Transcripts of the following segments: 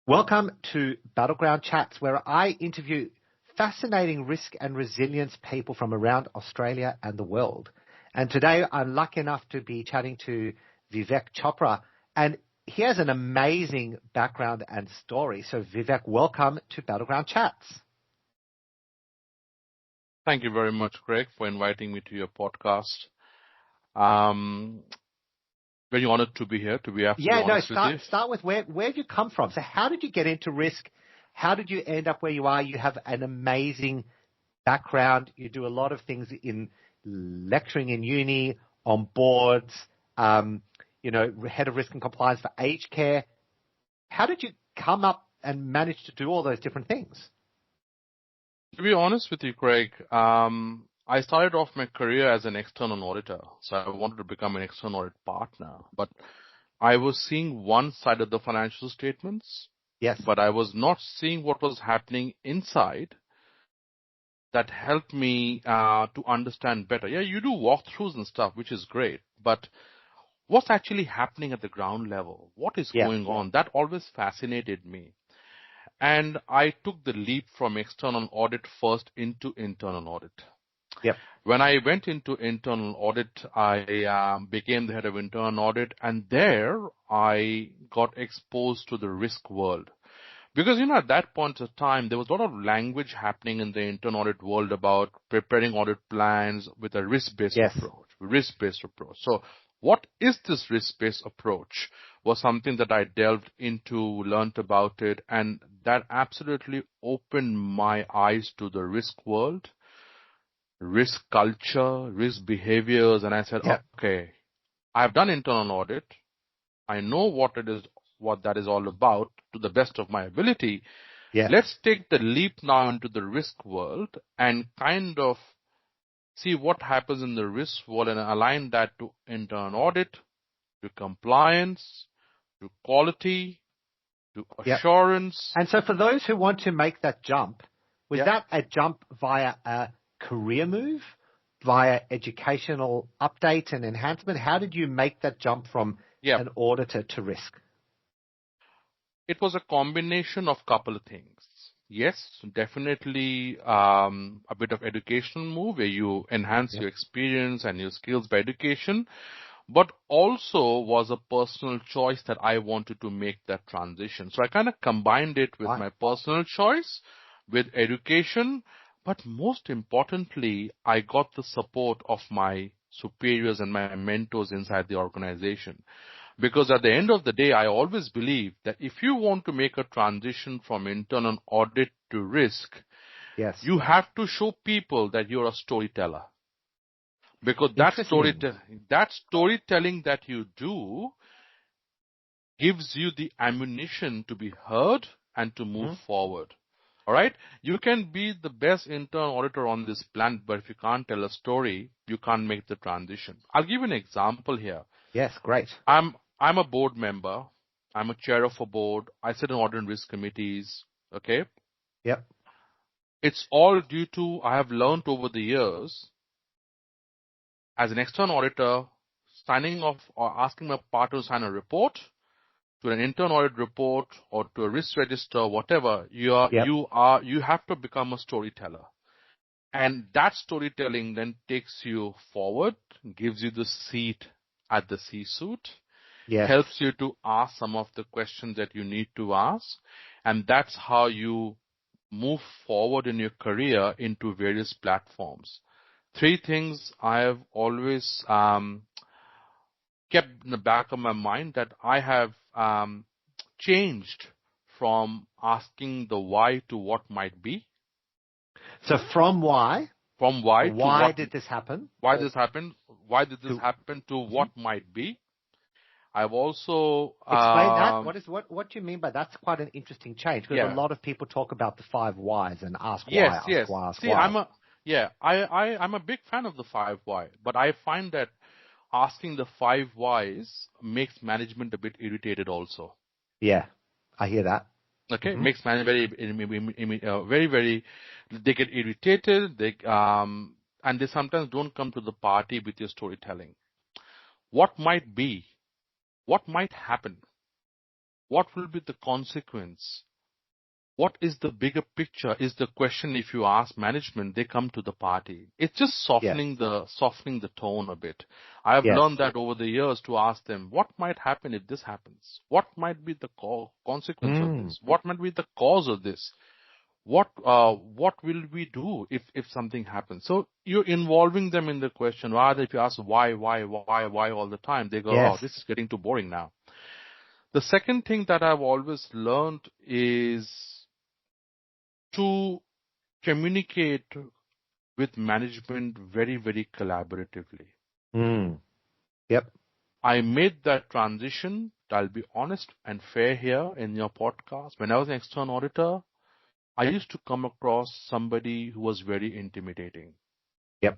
Welcome to Battleground Chats, where I interview fascinating risk and resilience people from around Australia and the world. And today I'm lucky enough to be chatting to Vivek Chopra, and he has an amazing background and story. So Vivek, welcome to Battleground Chats. Thank you very much, Craig, for inviting me to your podcast. Very honored to be here, to be absolutely honest with you. Start with where did you come from? So how did you get into risk? How did you end up where you are? You have an amazing background. You do a lot of things in lecturing in uni, on boards, head of risk and compliance for aged care. How did you come up and manage to do all those different things? To be honest with you, Craig, I started off my career as an external auditor. So I wanted to become an external audit partner. But I was seeing one side of the financial statements. Yes. But I was not seeing what was happening inside that helped me to understand better. Yeah, you do walkthroughs and stuff, which is great. But what's actually happening at the ground level? What is going on? That always fascinated me. And I took the leap from external audit first into internal audit. Yep. When I went into internal audit, I became the head of internal audit, and there I got exposed to the risk world. Because, at that point of time, there was a lot of language happening in the internal audit world about preparing audit plans with a risk-based approach. So what is this risk-based approach was something that I delved into, learned about it, and that absolutely opened my eyes to the risk world, risk culture, risk behaviors, and I said, okay, I've done internal audit. I know what that is all about to the best of my ability. Yeah. Let's take the leap now into the risk world and kind of see what happens in the risk world and align that to internal audit, to compliance, to quality, to assurance. And so for those who want to make that jump, was that a jump via a career move, via educational update and enhancement? How did you make that jump from an auditor to risk? It was a combination of couple of things. Yes, definitely a bit of educational move where you enhance your experience and your skills by education, but also was a personal choice that I wanted to make that transition. So I kind of combined it with my personal choice, with education, but most importantly, I got the support of my superiors and my mentors inside the organization. Because at the end of the day, I always believe that if you want to make a transition from internal audit to risk, you have to show people that you're a storyteller. Because that storytelling that you do gives you the ammunition to be heard and to move forward. All right? You can be the best internal auditor on this planet, but if you can't tell a story, you can't make the transition. I'll give you an example here. Yes, great. I'm a board member. I'm a chair of a board. I sit on audit and risk committees. Okay? Yep. It's all due to, I have learned over the years, as an external auditor, signing off or asking my partner to sign a report, to an internal audit report or to a risk register, whatever, you have to become a storyteller. And that storytelling then takes you forward, gives you the seat at the C-suite, helps you to ask some of the questions that you need to ask. And that's how you move forward in your career into various platforms. Three things I have always kept in the back of my mind that I have changed from asking the why to what might be. So from why? From why to what did this happen? Why this happened? Why did this happen to what might be? I've also explain that. What do you mean by that's quite an interesting change? Because a lot of people talk about the 5 whys and ask why, ask why, ask why. I'm a big fan of the 5 why, but I find that asking the 5 whys makes management a bit irritated also. Yeah, I hear that. Okay, makes management very, very, they get irritated, and they sometimes don't come to the party with your storytelling. What might be? What might happen? What will be the consequence? What is the bigger picture is the question. If you ask management, they come to the party. It's just softening the tone a bit. I have learned that over the years to ask them, what might happen if this happens? What might be the consequence of this? What might be the cause of this? What will we do if something happens? So you're involving them in the question. Rather, if you ask why all the time, they go, oh, this is getting too boring now. The second thing that I've always learned is to communicate with management very, very collaboratively. Yep. I made that transition. I'll be honest and fair here in your podcast. When I was an external auditor, I used to come across somebody who was very intimidating. Yep.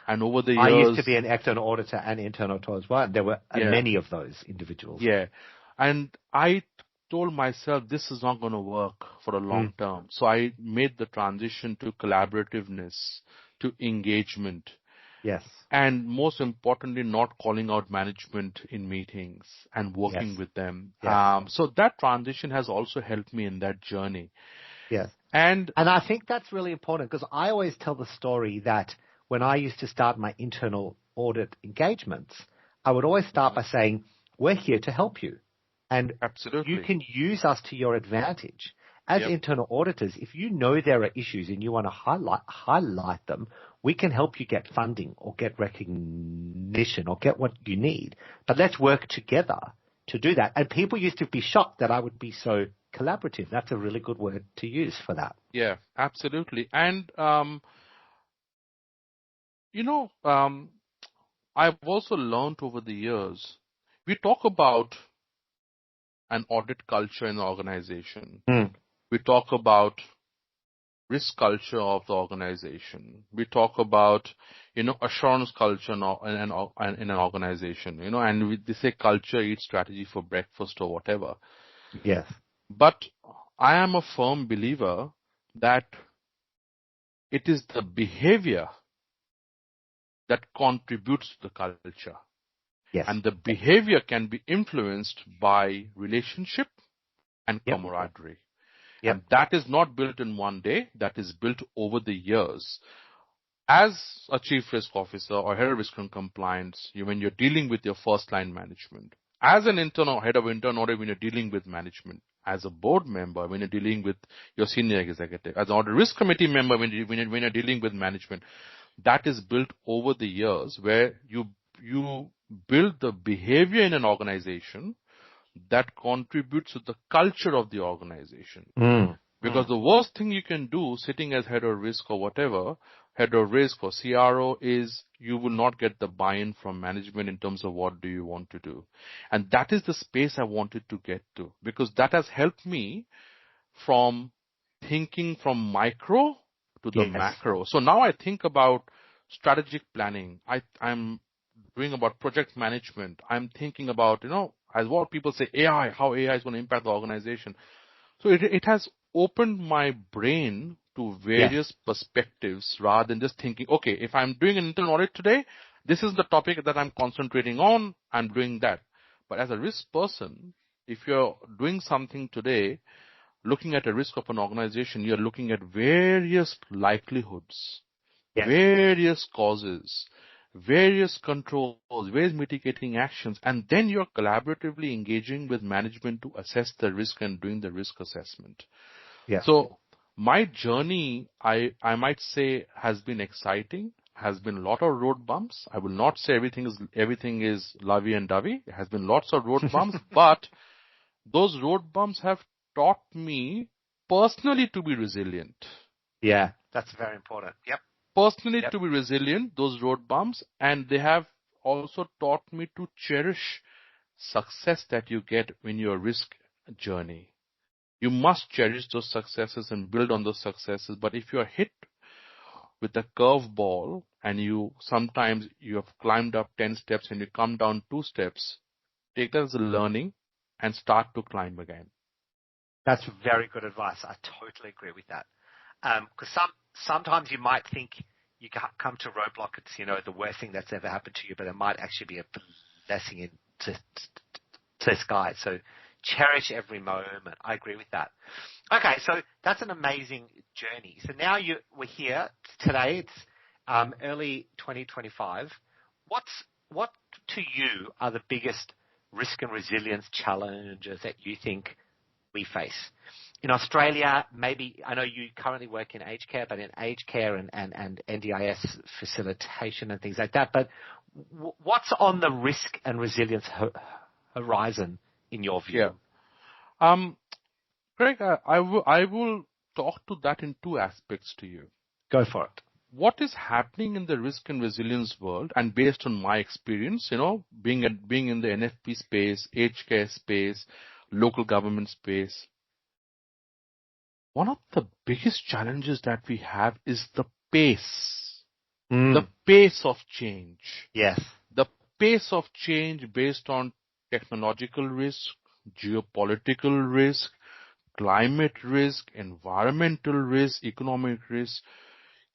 And over the years, I used to be an external auditor and internal auditor as well. There were many of those individuals. Yeah. And I told myself this is not going to work for the long term. So I made the transition to collaborativeness, to engagement. Yes. And most importantly, not calling out management in meetings and working with them. Yes. So that transition has also helped me in that journey. Yes. And I think that's really important because I always tell the story that when I used to start my internal audit engagements, I would always start by saying, we're here to help you. And absolutely, you can use us to your advantage. As internal auditors, if you know there are issues and you want to highlight them, we can help you get funding or get recognition or get what you need. But let's work together to do that. And people used to be shocked that I would be so collaborative. That's a really good word to use for that. Yeah, absolutely. And, I've also learned over the years, we talk about an audit culture in the organization. We talk about risk culture of the organization. We talk about, assurance culture in an organization, and they say culture eats strategy for breakfast or whatever. Yes. But I am a firm believer that it is the behavior that contributes to the culture. Yes. And the behavior can be influenced by relationship and camaraderie. Yep. And that is not built in one day. That is built over the years. As a chief risk officer or head of risk and compliance, when you're dealing with your first line management, as an head of internal audit, when you're dealing with management, as a board member, when you're dealing with your senior executive, as an audit risk committee member, when you're dealing with management, that is built over the years where you build the behavior in an organization that contributes to the culture of the organization. Because the worst thing you can do sitting as head of risk or whatever, head of risk or CRO, is you will not get the buy-in from management in terms of what do you want to do. And that is the space I wanted to get to, because that has helped me from thinking from micro to the macro. So now I think about strategic planning. I'm doing about project management. I'm thinking about, as what people say, AI, how AI is going to impact the organization. So it has opened my brain to various perspectives rather than just thinking, okay, if I'm doing an internal audit today, this is the topic that I'm concentrating on, I'm doing that. But as a risk person, if you're doing something today, looking at a risk of an organization, you're looking at various likelihoods, various causes, various controls, various mitigating actions, and then you're collaboratively engaging with management to assess the risk and doing the risk assessment. So my journey, I might say, has been exciting, has been a lot of road bumps. I will not say everything is lovey and dovey. There has been lots of road bumps, but those road bumps have taught me personally to be resilient. Yeah, that's very important. Personally to be resilient, those road bumps, and they have also taught me to cherish success that you get in your risk journey. You must cherish those successes and build on those successes. But if you are hit with a curveball and sometimes you have climbed up 10 steps and you come down 2 steps, take that as a learning and start to climb again. That's very good advice. I totally agree with that. Because sometimes you might think you come to a roadblock, it's, the worst thing that's ever happened to you, but it might actually be a blessing in disguise. So cherish every moment. I agree with that. Okay, so that's an amazing journey. So now we're here today. It's early 2025. What to you are the biggest risk and resilience challenges that you think we face? In Australia, maybe, I know you currently work in aged care, but in aged care and NDIS facilitation and things like that, but what's on the risk and resilience horizon in your view? Yeah. Greg, I will talk to that in two aspects to you. Go for it. What is happening in the risk and resilience world, and based on my experience, being in the NFP space, aged care space, local government space, one of the biggest challenges that we have is the pace. The pace of change. Yes. The pace of change based on technological risk, geopolitical risk, climate risk, environmental risk, economic risk.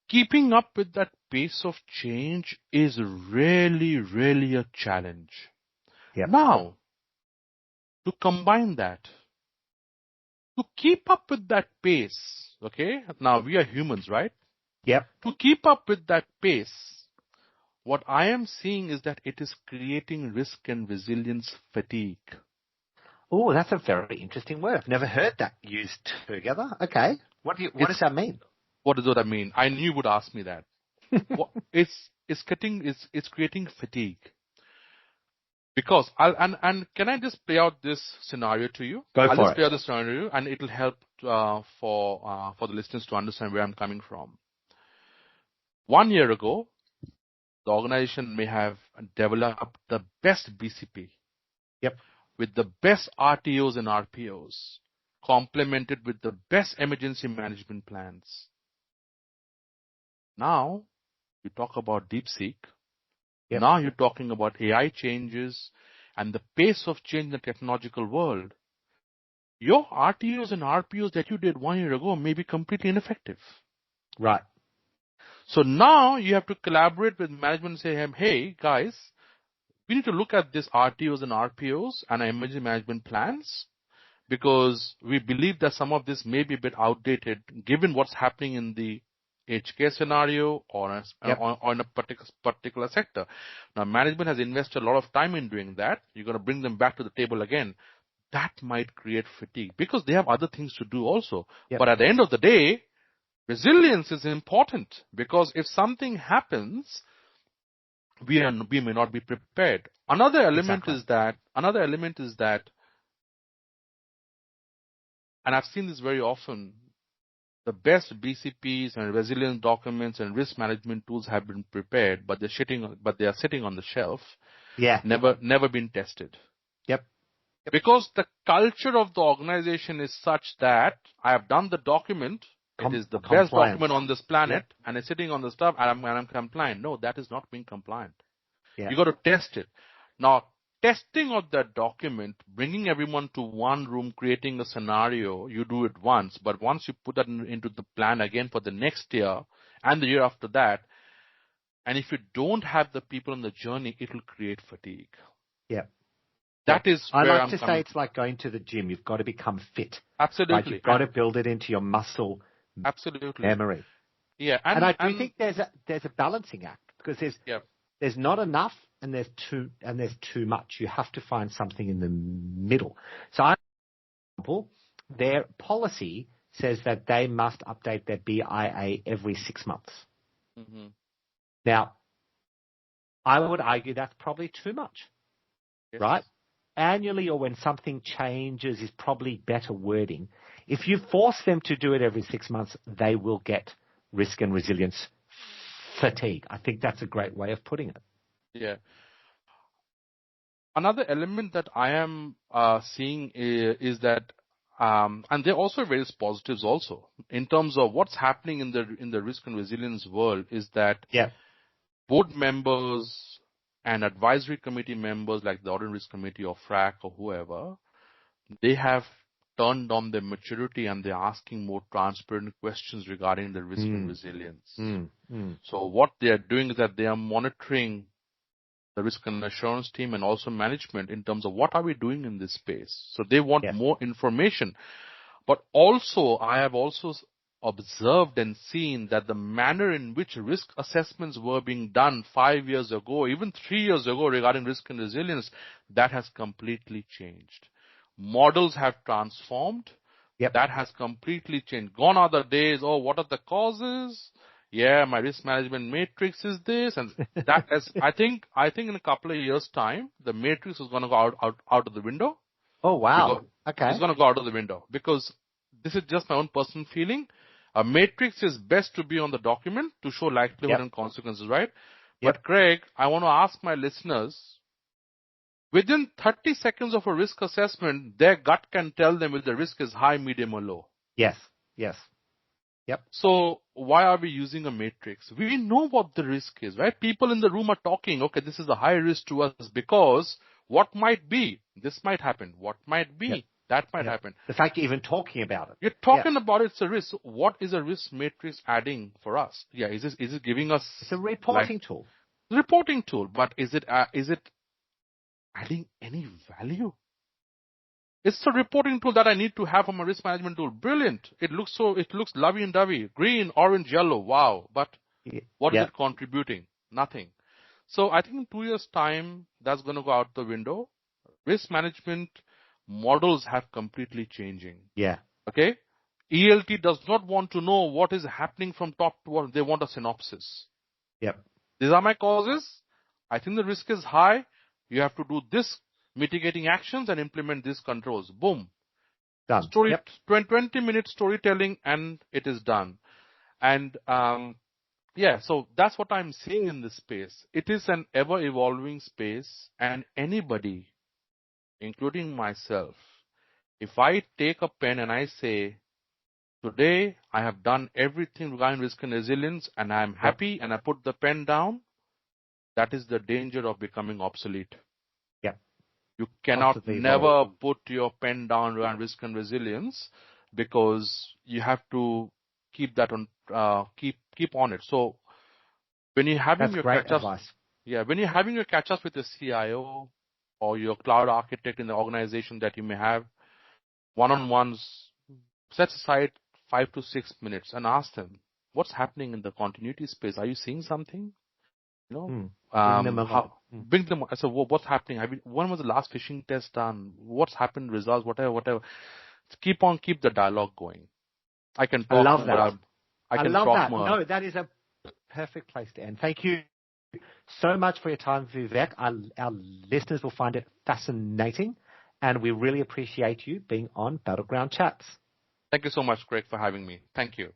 Keeping up with that pace of change is really, really a challenge. Yep. Now, to combine that, to keep up with that pace, okay? Now, we are humans, right? Yep. To keep up with that pace, what I am seeing is that it is creating risk and resilience fatigue. Oh, that's a very interesting word. I've never heard that used together. Okay. What does that mean? What does that mean? I knew you would ask me that. It's creating fatigue. Because and can I just play out this scenario to you? I'll just play out the scenario, and it'll help for the listeners to understand where I'm coming from. 1 year ago, the organization may have developed the best BCP. Yep. With the best RTOs and RPOs, complemented with the best emergency management plans. Now, you talk about DeepSeek. Yep. Now you're talking about AI changes and the pace of change in the technological world. Your RTOs and RPOs that you did 1 year ago may be completely ineffective. Right. So now you have to collaborate with management and say, hey, guys, we need to look at these RTOs and RPOs and emergency management plans, because we believe that some of this may be a bit outdated given what's happening in the aged care scenario or in a particular sector. Now, management has invested a lot of time in doing that. You're going to bring them back to the table again. That might create fatigue because they have other things to do also. Yep. But at the end of the day, resilience is important, because if something happens, we may not be prepared. Another element is that, and I've seen this very often, the best BCPs and resilience documents and risk management tools have been prepared, but they are sitting on the shelf. Yeah. Never been tested. Yep. Because the culture of the organization is such that I have done the document. It is the best document on this planet, and it's sitting on the stuff, and I'm compliant. No, that is not being compliant. Yeah. You got to test it. Now, testing of that document, bringing everyone to one room, creating a scenario, you do it once. But once you put that into the plan again for the next year and the year after that, and if you don't have the people on the journey, it will create fatigue. Yeah. That is where I like to say it's like going to the gym. You've got to become fit. Absolutely. Right? You've got to build it into your muscle memory. Yeah. And I do think there's a balancing act, because there's not enough and there's too much. You have to find something in the middle. So, for example, their policy says that they must update their BIA every 6 months. Mm-hmm. Now, I would argue that's probably too much, right? Annually, or when something changes, is probably better wording. If you force them to do it every 6 months, they will get risk and resilience fatigue. I think that's a great way of putting it. Yeah. Another element that I am seeing is that, and there are also various positives also in terms of what's happening in the risk and resilience world, is that board members and advisory committee members like the Audit and Risk Committee or FRAC or whoever, they have turned on their maturity and they're asking more transparent questions regarding the risk and resilience. So what they are doing is that they are monitoring the risk and assurance team, and also management in terms of what are we doing in this space. So they want more information. But also, I have also observed and seen that the manner in which risk assessments were being done 5 years ago, even 3 years ago regarding risk and resilience, that has completely changed. Models have transformed. That has completely changed. Gone are the days, what are the causes? Yeah, my risk management matrix is this, and that is, I think in a couple of years' time, the matrix is going to go out of the window. Oh, wow. Okay. It's going to go out of the window because this is just my own personal feeling. A matrix is best to be on the document to show likelihood and consequences, right? But Craig, I want to ask my listeners, within 30 seconds of a risk assessment, their gut can tell them if the risk is high, medium, or low. Yes. Yep. So why are we using a matrix? We know what the risk is, right? People in the room are talking, okay, this is a high risk to us because what might be? This might happen. What might be? That might happen. The fact you're even talking about it. You're talking about it's a risk. So what is a risk matrix adding for us? Yeah, is it giving us? It's a reporting tool. Reporting tool, but is it adding any value? It's a reporting tool that I need to have from a risk management tool. Brilliant. It looks lovey and dovey. Green, orange, yellow. Wow. But what is it contributing? Nothing. So I think in 2 years' time, that's going to go out the window. Risk management models have completely changing. Yeah. Okay. ELT does not want to know what is happening from top to bottom. They want a synopsis. Yep. These are my causes. I think the risk is high. You have to do this mitigating actions and implement these controls. Boom. Done. 20-minute storytelling and it is done. And so that's what I'm seeing in this space. It is an ever-evolving space, and anybody, including myself, if I take a pen and I say, today I have done everything regarding risk and resilience and I'm happy, and I put the pen down, that is the danger of becoming obsolete. You cannot never put your pen down around risk and resilience because you have to keep that on, keep on it. So when you're having your catch-ups, when you're having your catch-ups with the CIO or your cloud architect in the organization that you may have, one-on-ones, set aside 5 to 6 minutes and ask them, what's happening in the continuity space? Are you seeing something? Bring them. I said, what's happening? When was the last phishing test done? What's happened? Results, whatever. Keep the dialogue going. I can talk. I love that. I love that. More. No, that is a perfect place to end. Thank you so much for your time, Vivek. Our listeners will find it fascinating, and we really appreciate you being on Battleground Chats. Thank you so much, Greg, for having me. Thank you.